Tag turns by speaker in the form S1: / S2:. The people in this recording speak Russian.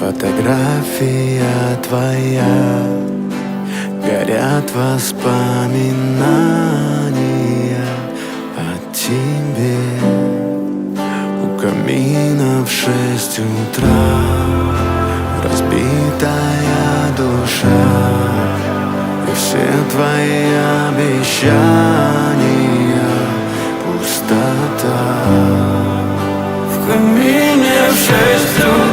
S1: Фотография твоя, горят воспоминания о тебе. У камина в 6 утра разбитая душа, и все твои обещания пустота. В камине в 6 утра